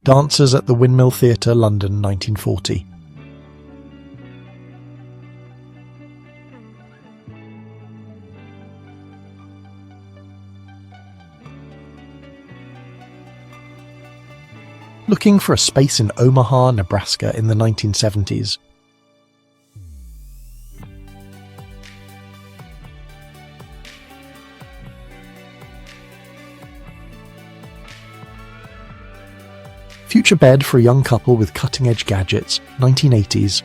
Dancers at the Windmill Theatre, London, 1940. Looking for a space in Omaha, Nebraska in the 1970s. Future bed for a young couple with cutting-edge gadgets, 1980s.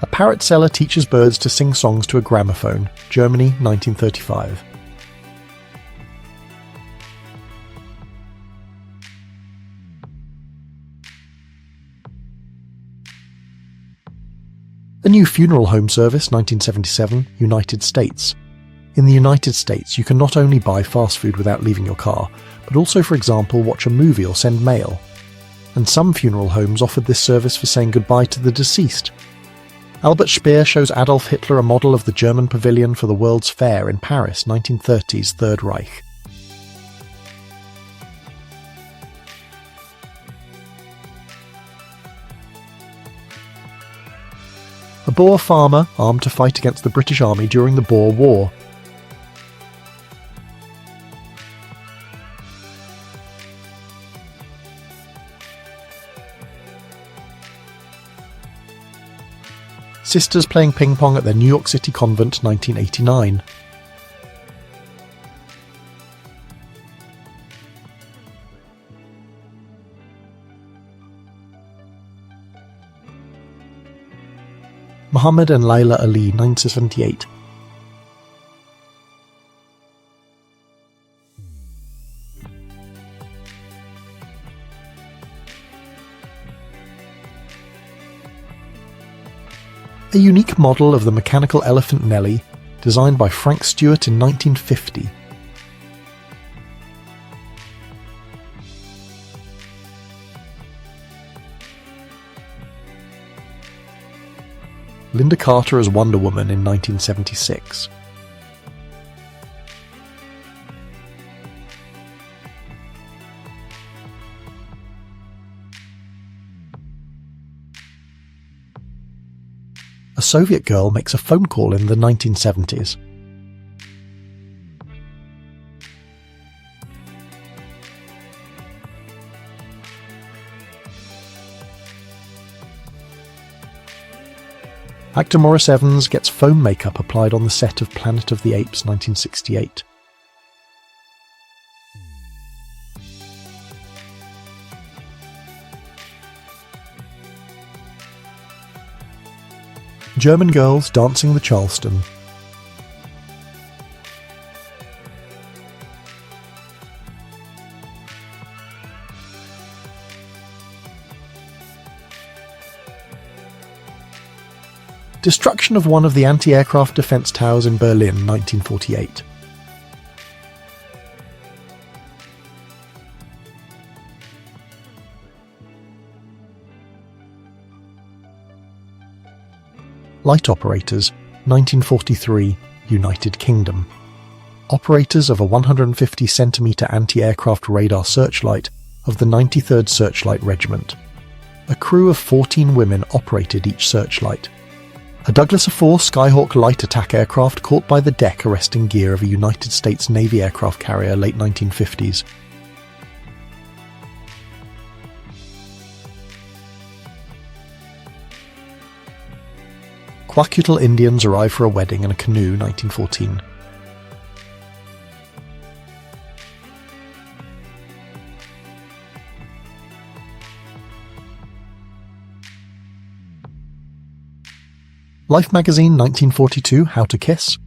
A parrot seller teaches birds to sing songs to a gramophone, Germany, 1935. A new funeral home service, 1977, United States. In the United States, you can not only buy fast food without leaving your car, but also, for example, watch a movie or send mail. And some funeral homes offered this service for saying goodbye to the deceased. Albert Speer shows Adolf Hitler a model of the German pavilion for the World's Fair in Paris, 1930s Third Reich. A Boer farmer armed to fight against the British Army during the Boer War. Sisters playing ping pong at their New York City convent, 1989. Muhammad and Laila Ali, 1978. A unique model of the mechanical elephant Nellie, designed by Frank Stewart in 1950. Linda Carter as Wonder Woman in 1976. A Soviet girl makes a phone call in the 1970s. Actor Maurice Evans gets foam makeup applied on the set of Planet of the Apes, 1968. German girls dancing the Charleston. Destruction of one of the anti-aircraft defense towers in Berlin, 1948. Light operators, 1943, United Kingdom. Operators of a 150cm anti-aircraft radar searchlight of the 93rd Searchlight Regiment. A crew of 14 women operated each searchlight. A Douglas A-4 Skyhawk light attack aircraft caught by the deck arresting gear of a United States Navy aircraft carrier, late 1950s. Kwakiutl Indians arrive for a wedding in a canoe, 1914. Life magazine, 1942, How to Kiss.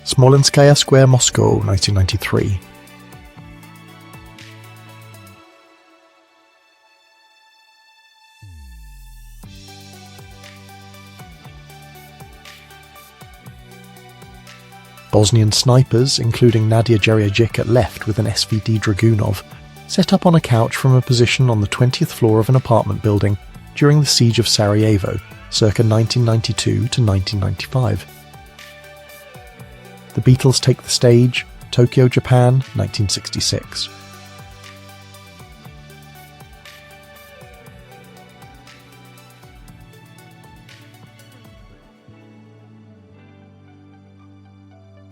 Smolenskaya Square, Moscow, 1993. Bosnian snipers, including Nadia Jerjajic at left with an SVD Dragunov, set up on a couch from a position on the 20th floor of an apartment building during the Siege of Sarajevo, circa 1992 to 1995. The Beatles take the stage, Tokyo, Japan, 1966.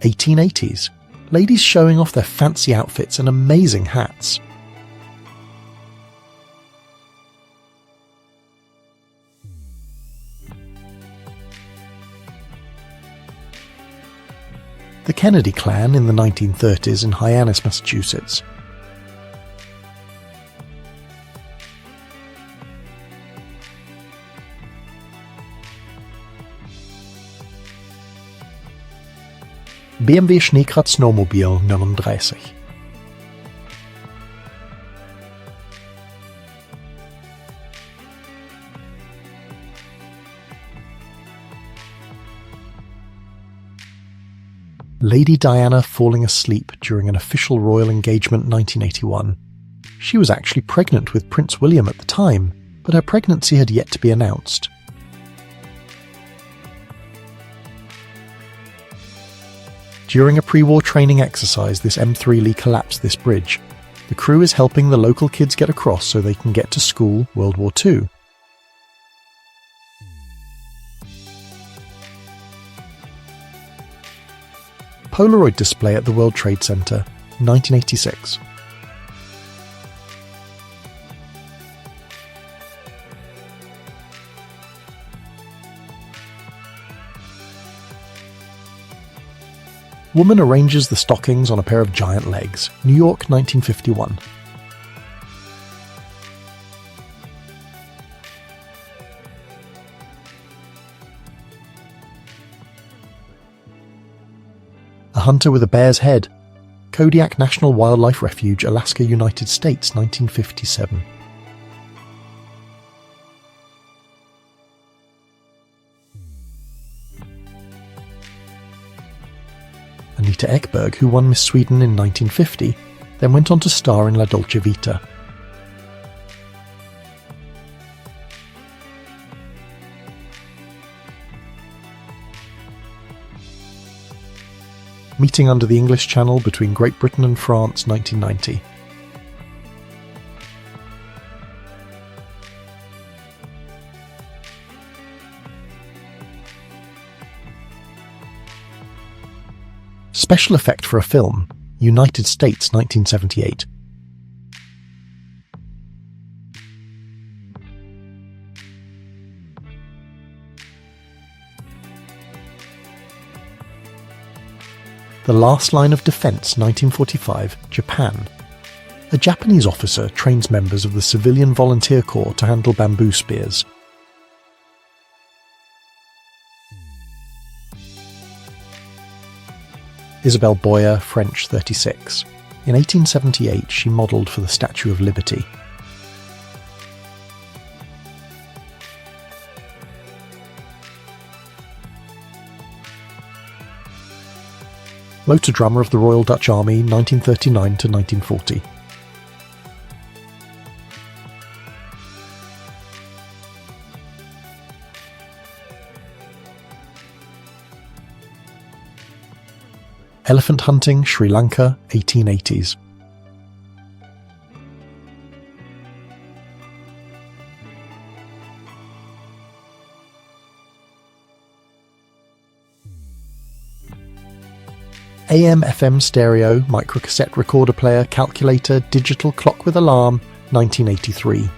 (1880s). Ladies showing off their fancy outfits and amazing hats. The Kennedy clan in the 1930s in Hyannis, Massachusetts. BMW Schneekratz Snowmobil 39. Lady Diana falling asleep during an official royal engagement 1981. She was actually pregnant with Prince William at the time, but her pregnancy had yet to be announced. During a pre-war training exercise, this M3 collapsed this bridge. The crew is helping the local kids get across so they can get to school World War II. Polaroid display at the World Trade Center, 1986. Woman arranges the stockings on a pair of giant legs, New York, 1951. A hunter with a bear's head, Kodiak National Wildlife Refuge, Alaska, United States, 1957. Anita Ekberg, who won Miss Sweden in 1950, then went on to star in La Dolce Vita. Meeting under the English Channel between Great Britain and France, 1990. Special effect for a film, United States, 1978. The Last Line of Defense, 1945, Japan. A Japanese officer trains members of the Civilian Volunteer Corps to handle bamboo spears. Isabelle Boyer, French, 36. In 1878, she modelled for the Statue of Liberty. Motor drummer of the Royal Dutch Army, 1939 to 1940. Elephant hunting, Sri Lanka, 1880s. AM/FM stereo, microcassette recorder player, calculator, digital clock with alarm, 1983.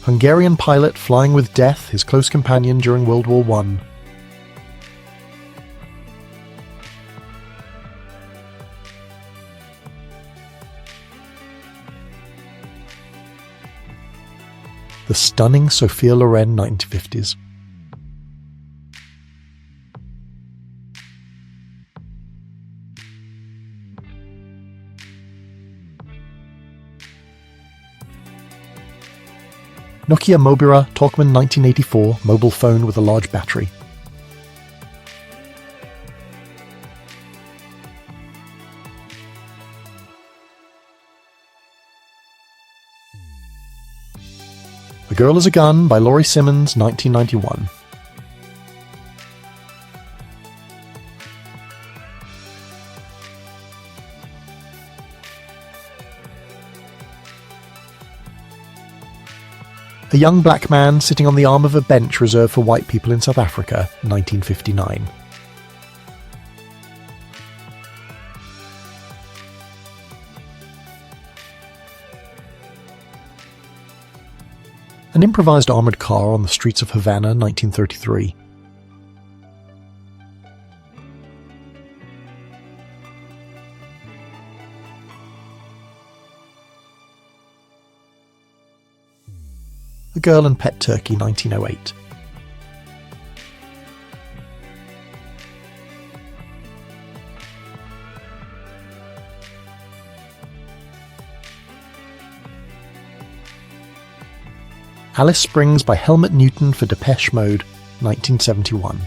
Hungarian pilot flying with death, his close companion during World War I. The stunning Sophia Loren 1950s. Nokia Mobira Talkman 1984 mobile phone with a large battery. The Girl is a Gun by Laurie Simmons 1991. A young black man sitting on the arm of a bench reserved for white people in South Africa, 1959. An improvised armoured car on the streets of Havana, 1933. The Girl and Pet Turkey, 1908. Alice Springs by Helmut Newton for Depeche Mode, 1971.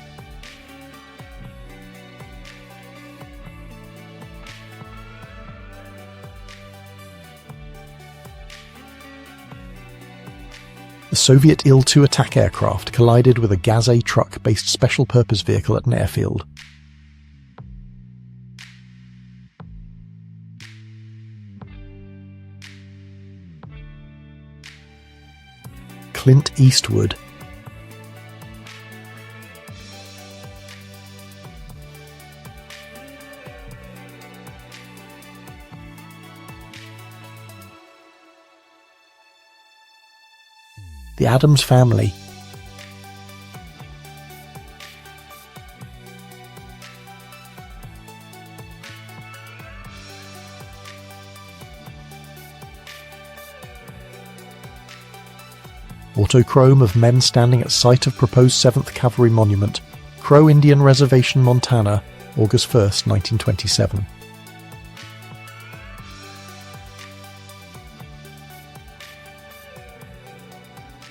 The Soviet Il-2 attack aircraft collided with a Gazé truck-based special-purpose vehicle at an airfield. Clint Eastwood. The Addams Family. Autochrome of men standing at site of proposed 7th Cavalry Monument, Crow Indian Reservation, Montana, August 1st, 1927.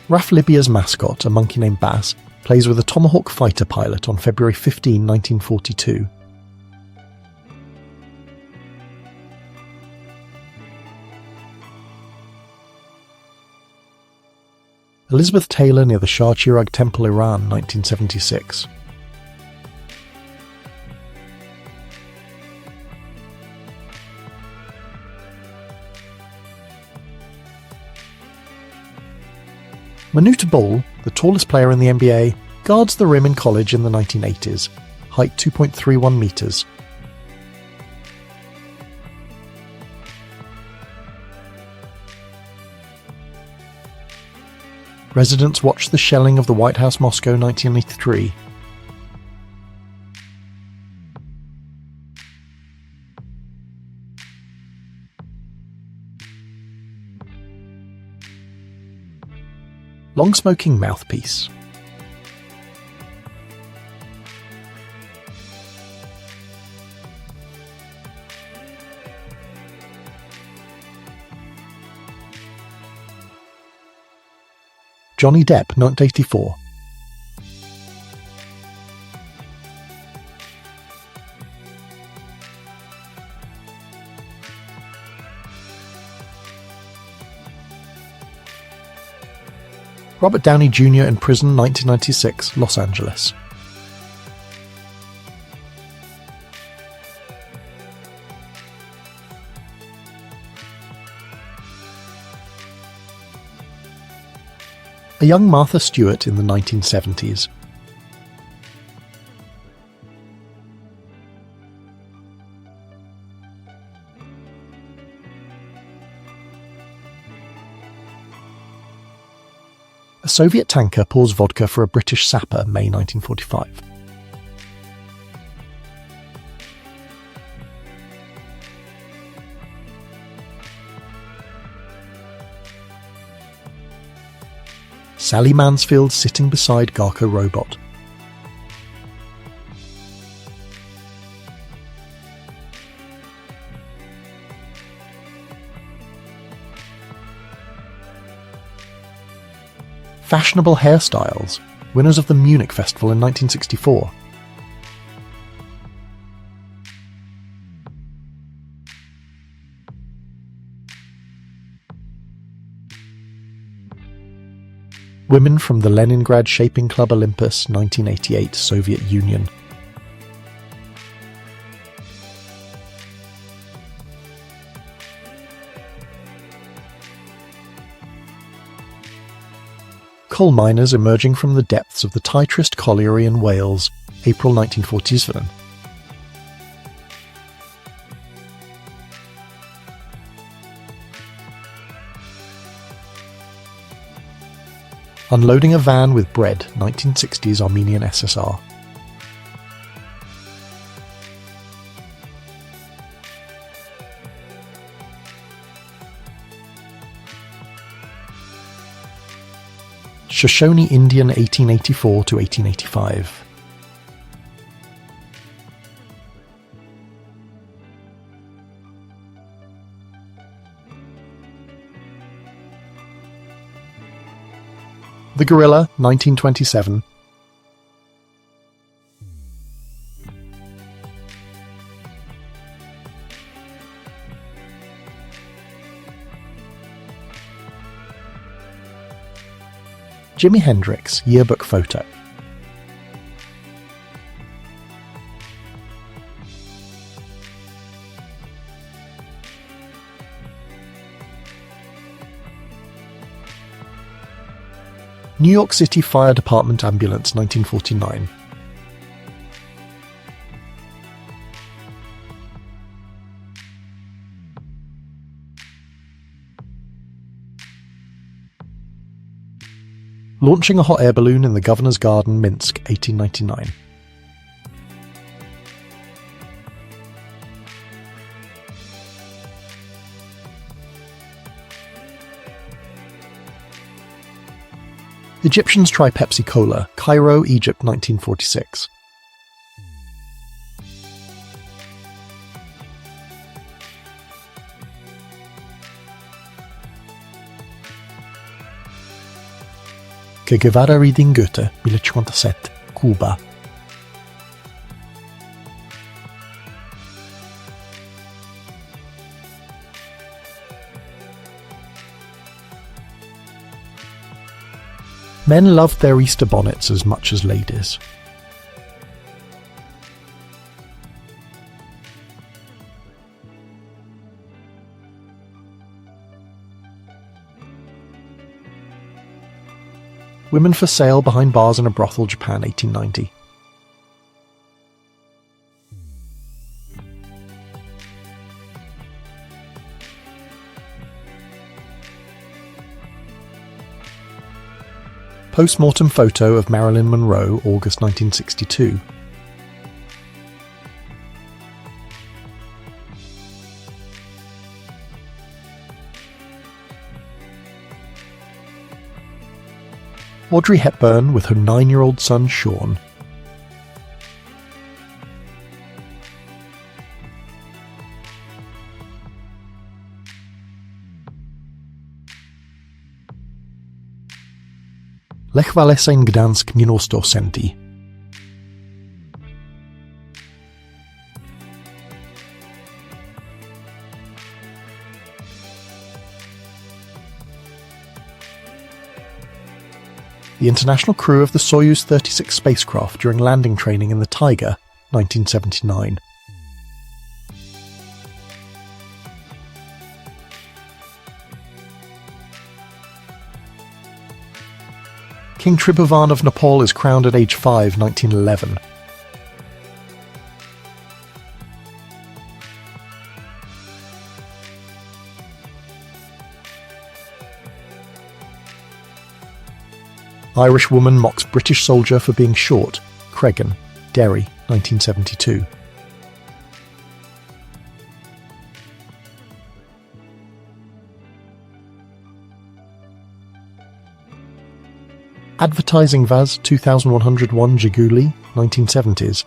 RAF Libya's mascot, a monkey named Bass, plays with a Tomahawk fighter pilot on February 15, 1942. Elizabeth Taylor near the Shah Chirag Temple, Iran, 1976. Manute Bol, the tallest player in the NBA, guards the rim in college in the 1980s, height 2.31 meters. Residents watched the shelling of the White House, Moscow, 1983. Long-smoking mouthpiece. Johnny Depp, 1984. Robert Downey Jr. in prison, 1996, Los Angeles. A young Martha Stewart in the 1970s. A Soviet tanker pours vodka for a British sapper, May 1945. Sally Mansfield sitting beside Garco robot. Fashionable hairstyles, winners of the Munich Festival in 1964. Women from the Leningrad Shaping Club Olympus, 1988, Soviet Union. Coal miners emerging from the depths of the Tytrist colliery in Wales, April 1947. Unloading a van with bread, 1960s Armenian SSR. Shoshone Indian 1884 to 1885. The Gorilla, 1927. Jimi Hendrix, yearbook photo. New York City Fire Department Ambulance, 1949. Launching a hot air balloon in the Governor's Garden, Minsk, 1899. Egyptians try Pepsi Cola, Cairo, Egypt, 1946. Che Guevara reading Goethe, 1957, Cuba. Men loved their Easter bonnets as much as ladies. Women for sale behind bars in a brothel, Japan, 1890. Post-mortem photo of Marilyn Monroe, August 1962. Audrey Hepburn with her 9-year-old son Sean. Lech Walesa in Gdańsk, Miasto Senti. The international crew of the Soyuz 36 spacecraft during landing training in the Tiger, 1979. King Tribhuvan of Nepal is crowned at age 5, 1911. Irish woman mocks British soldier for being short, Cregan, Derry, 1972. Advertising Vaz 2101 Jiguli, 1970s.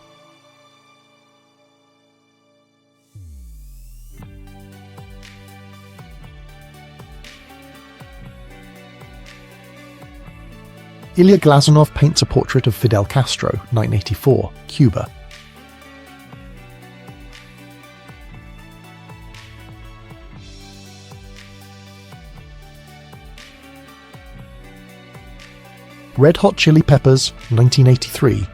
Ilya Glazunov paints a portrait of Fidel Castro, 1984, Cuba. Red Hot Chili Peppers, 1983.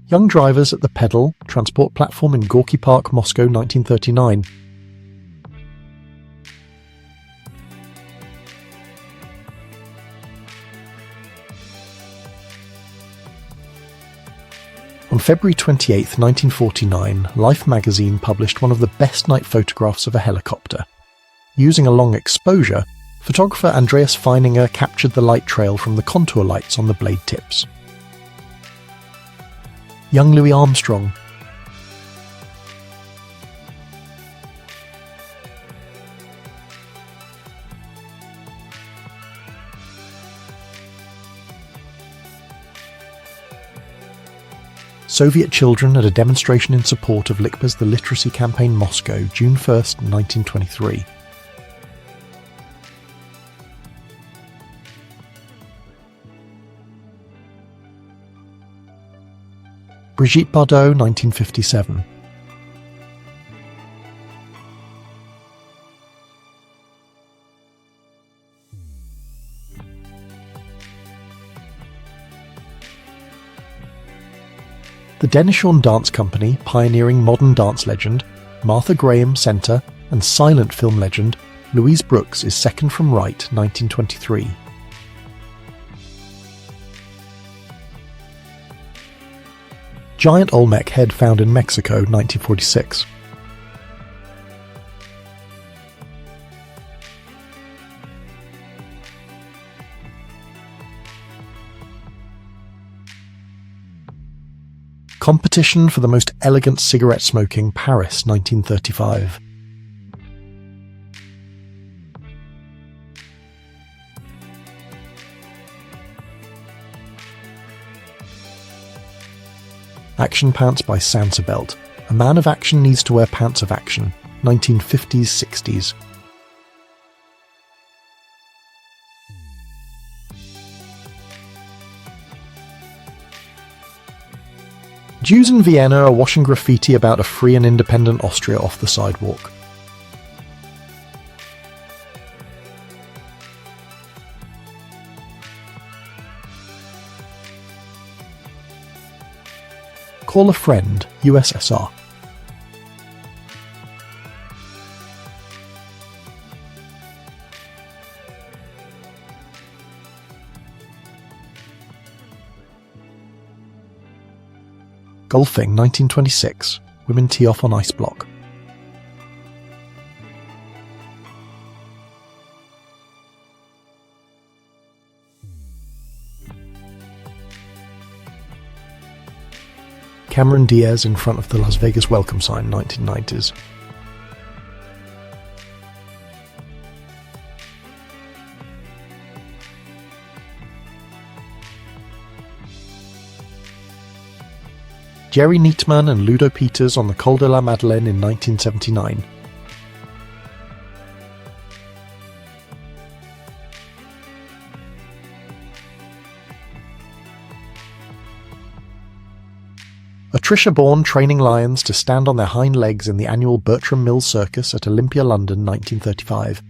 Young drivers at the Pedal transport platform in Gorky Park, Moscow, 1939. On February 28, 1949, Life magazine published one of the best night photographs of a helicopter. Using a long exposure, photographer Andreas Feininger captured the light trail from the contour lights on the blade tips. Young Louis Armstrong. Soviet children at a demonstration in support of LICPA's The Literacy Campaign Moscow, June 1, 1923. Brigitte Bardot, 1957. The Denishorn Dance Company, pioneering modern dance legend, Martha Graham Center, and silent film legend, Louise Brooks is second from right, 1923. Giant Olmec head found in Mexico, 1946. Competition for the most elegant cigarette smoking, Paris, 1935. Action pants by Sansabelt. A man of action needs to wear pants of action. 1950s-60s. Jews in Vienna are washing graffiti about a free and independent Austria off the sidewalk. Call a friend, USSR. Golfing, 1926. Women tee off on ice block. Cameron Diaz in front of the Las Vegas welcome sign, 1990s. Jerry Neitman and Ludo Peters on the Col de la Madeleine in 1979. Patricia Bourne training lions to stand on their hind legs in the annual Bertram Mills Circus at Olympia, London, 1935.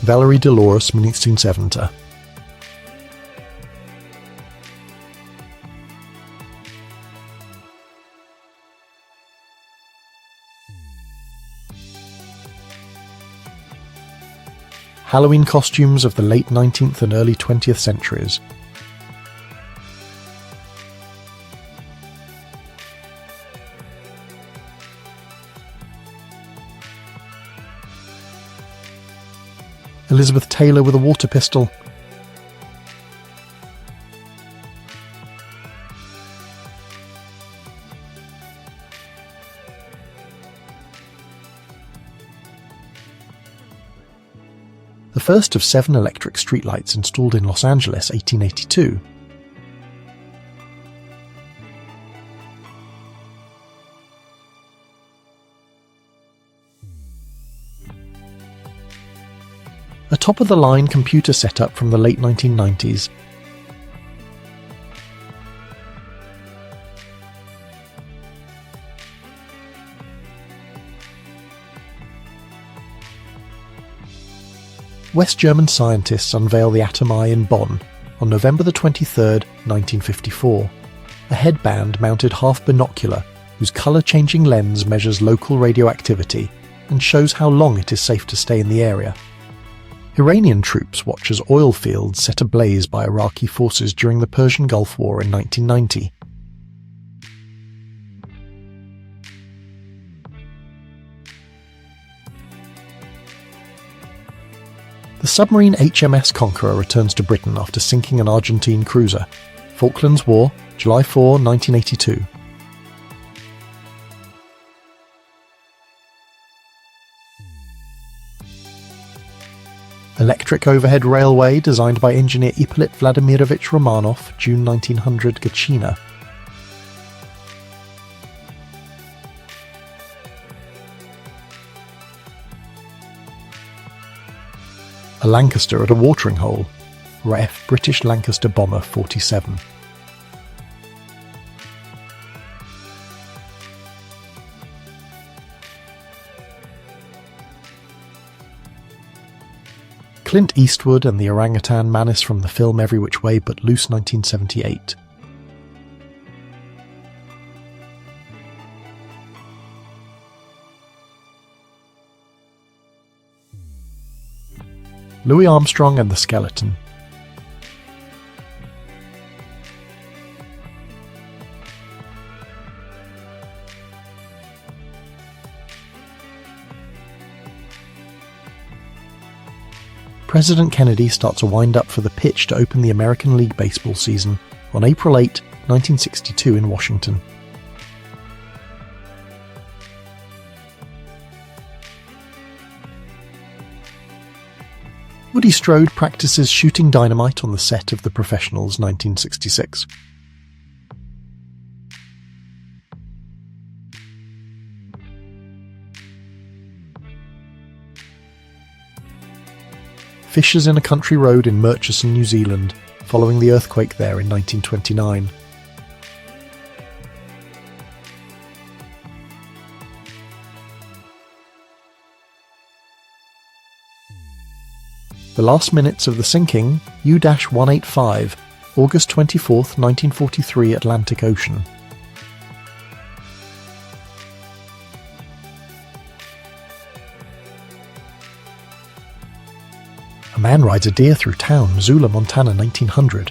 Valerie Dolores Mnitsin Seventa. Halloween costumes of the late 19th and early 20th centuries. Elizabeth Taylor with a water pistol. the first of 7 electric streetlights installed in Los Angeles, 1882. A top-of-the-line computer setup from the late 1990s. West German scientists unveil the atom eye in Bonn on November 23, 1954, a headband mounted half-binocular whose colour-changing lens measures local radioactivity and shows how long it is safe to stay in the area. Iranian troops watch as oil fields set ablaze by Iraqi forces during the Persian Gulf War in 1990. The submarine HMS Conqueror returns to Britain after sinking an Argentine cruiser. Falklands War, July 4, 1982. Electric overhead railway designed by engineer Ippolit Vladimirovich Romanov, June 1900, Gachina. A Lancaster at a watering hole. RAF British Lancaster Bomber 47. Clint Eastwood and the orangutan Manus from the film Every Which Way But Loose, 1978. Louis Armstrong and the Skeleton. President Kennedy starts a wind-up for the pitch to open the American League Baseball season on April 8, 1962 in Washington. Woody Strode practices shooting dynamite on the set of The Professionals, 1966. Fissures in a country road in Murchison, New Zealand, following the earthquake there in 1929. The last minutes of the sinking, U-185, August 24, 1943, Atlantic Ocean. A man rides a deer through town, Missoula, Montana, 1900.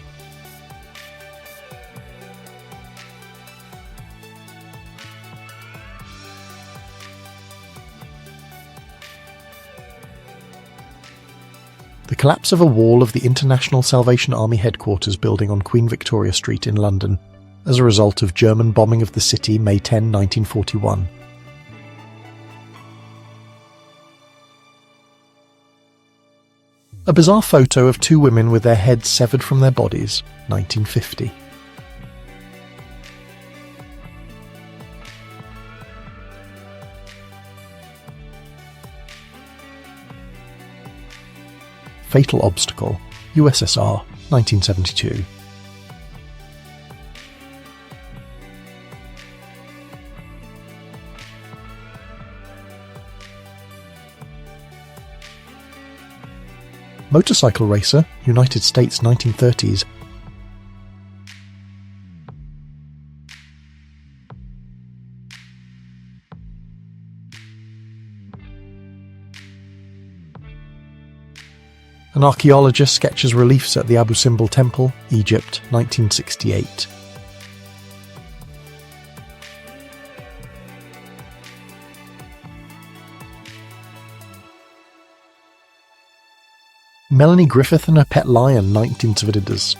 The collapse of a wall of the International Salvation Army headquarters building on Queen Victoria Street in London, as a result of German bombing of the city May 10, 1941. A bizarre photo of 2 women with their heads severed from their bodies, 1950. Fatal Obstacle, USSR, 1972. Motorcycle racer, United States, 1930s. An archaeologist sketches reliefs at the Abu Simbel Temple, Egypt, 1968. Melanie Griffith and her pet lion, 19th Vididas.